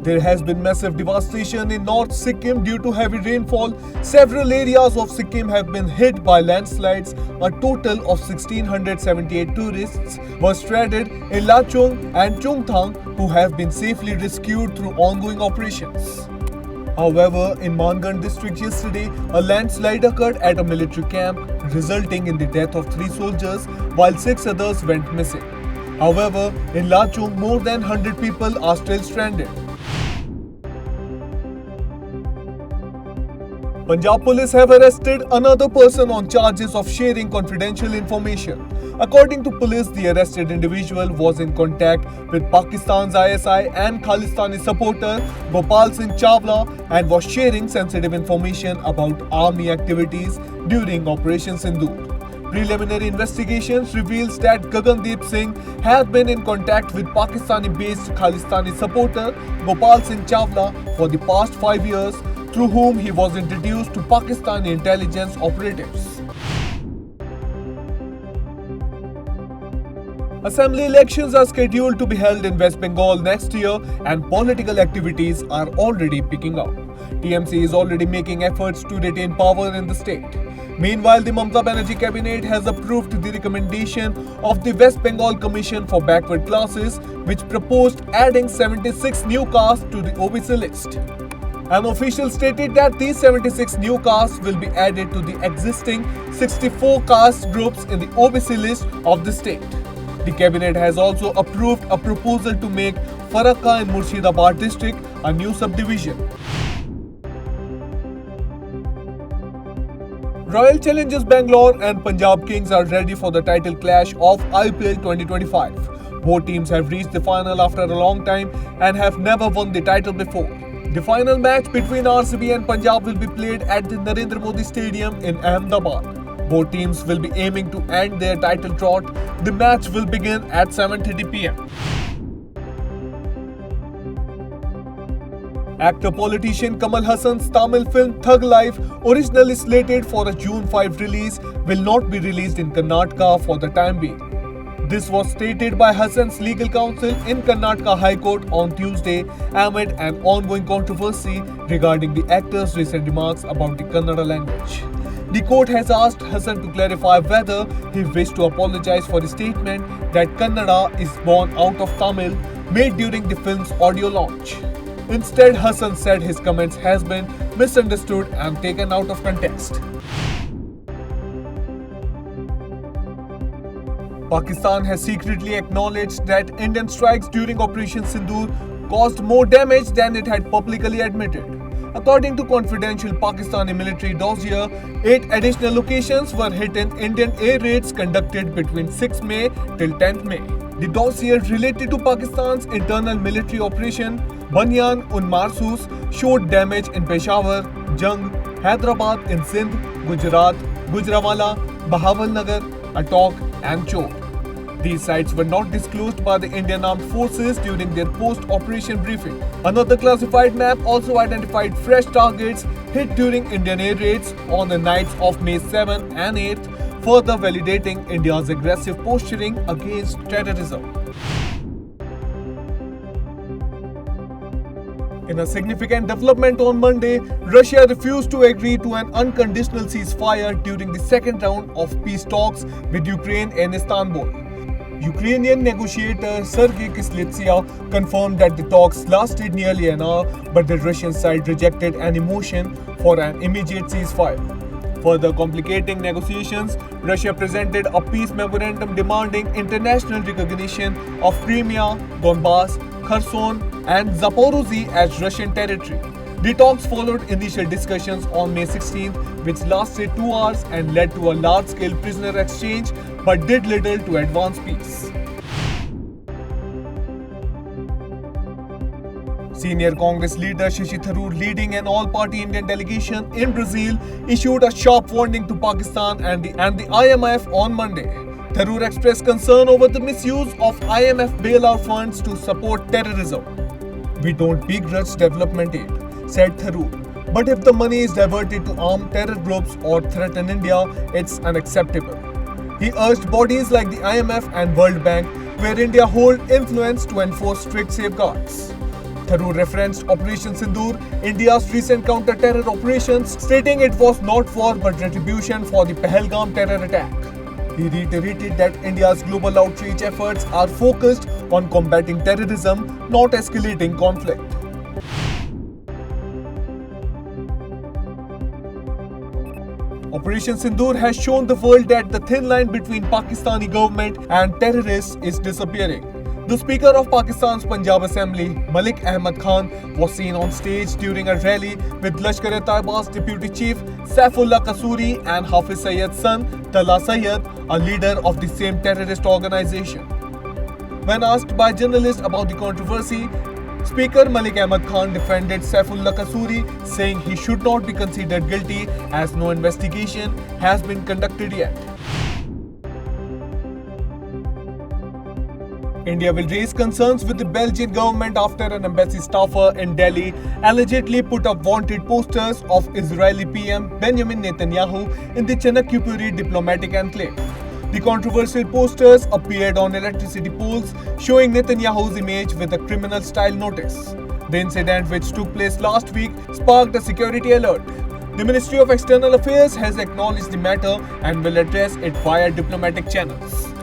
There has been massive devastation in North Sikkim due to heavy rainfall. Several areas of Sikkim have been hit by landslides. A total of 1,678 tourists were stranded in Lachung and Chungthang who have been safely rescued through ongoing operations. However, in Mangan district yesterday, a landslide occurred at a military camp, resulting in the death of 3 soldiers while 6 others went missing. However, in Lachung, more than 100 people are still stranded. Punjab police have arrested another person on charges of sharing confidential information. According to police, the arrested individual was in contact with Pakistan's ISI and Khalistani supporter Gopal Singh Chawla and was sharing sensitive information about army activities during Operation Sindoor. Preliminary investigations reveals that Gagandeep Singh had been in contact with Pakistani-based Khalistani supporter Gopal Singh Chawla for the past 5 years, through whom he was introduced to Pakistani intelligence operatives. Assembly elections are scheduled to be held in West Bengal next year and political activities are already picking up. TMC is already making efforts to retain power in the state. Meanwhile, the Mamata Banerjee cabinet has approved the recommendation of the West Bengal Commission for Backward Classes, which proposed adding 76 new castes to the OBC list. An official stated that these 76 new castes will be added to the existing 64 caste groups in the OBC list of the state. The cabinet has also approved a proposal to make Farakka in Murshidabad district a new subdivision. Royal Challengers Bangalore and Punjab Kings are ready for the title clash of IPL 2025. Both teams have reached the final after a long time and have never won the title before. The final match between RCB and Punjab will be played at the Narendra Modi Stadium in Ahmedabad. Both teams will be aiming to end their title drought. The match will begin at 7:30 p.m. Actor-politician Kamal Hassan's Tamil film Thug Life, originally slated for a June 5 release, will not be released in Karnataka for the time being. This was stated by Hassan's legal counsel in Karnataka High Court on Tuesday amid an ongoing controversy regarding the actor's recent remarks about the Kannada language. The court has asked Hassan to clarify whether he wished to apologize for his statement that Kannada is born out of Tamil made during the film's audio launch. Instead, Hassan said his comments has been misunderstood and taken out of context. Pakistan has secretly acknowledged that Indian strikes during Operation Sindoor caused more damage than it had publicly admitted. According to confidential Pakistani military dossier, 8 additional locations were hit in Indian air raids conducted between 6 May till 10th May. The dossier related to Pakistan's internal military operation Banyan un Marsus showed damage in Peshawar, Jung, Hyderabad in Sindh, Gujarat, Gujranwala, Bahawalnagar, Attock and Chor. These sites were not disclosed by the Indian Armed Forces during their post-operation briefing. Another classified map also identified fresh targets hit during Indian air raids on the nights of May 7 and 8, further validating India's aggressive posturing against terrorism. In a significant development on Monday, Russia refused to agree to an unconditional ceasefire during the second round of peace talks with Ukraine in Istanbul. Ukrainian negotiator Sergei Kislitsia confirmed that the talks lasted nearly an hour, but the Russian side rejected any motion for an immediate ceasefire. Further complicating negotiations, Russia presented a peace memorandum demanding international recognition of Crimea, Donbass, Kherson and Zaporozhye as Russian territory. The talks followed initial discussions on May 16th, which lasted 2 hours and led to a large-scale prisoner exchange but did little to advance peace. Senior Congress leader Shashi Tharoor, leading an all-party Indian delegation in Brazil, issued a sharp warning to Pakistan and the IMF on Monday. Tharoor expressed concern over the misuse of IMF bailout funds to support terrorism. "We don't begrudge development aid," said Tharoor. "But if the money is diverted to arm terror groups or threaten India, it's unacceptable." He urged bodies like the IMF and World Bank, where India hold influence, to enforce strict safeguards. Tharoor referenced Operation Sindoor, India's recent counter-terror operations, stating it was not war but retribution for the Pahalgam terror attack. He reiterated that India's global outreach efforts are focused on combating terrorism, not escalating conflict. Operation Sindoor has shown the world that the thin line between Pakistani government and terrorists is disappearing. The Speaker of Pakistan's Punjab Assembly, Malik Ahmad Khan, was seen on stage during a rally with Lashkar-e-Taiba's Deputy Chief Saifullah Qasuri and Hafiz Sayyid's son, Talha Sayyid, a leader of the same terrorist organization. When asked by journalists about the controversy, Speaker Malik Ahmad Khan defended Saifullah Qasuri, saying he should not be considered guilty as no investigation has been conducted yet. India will raise concerns with the Belgian government after an embassy staffer in Delhi allegedly put up wanted posters of Israeli PM Benjamin Netanyahu in the Chanakya-Puri diplomatic enclave. The controversial posters appeared on electricity poles showing Netanyahu's image with a criminal-style notice. The incident, which took place last week, sparked a security alert. The Ministry of External Affairs has acknowledged the matter and will address it via diplomatic channels.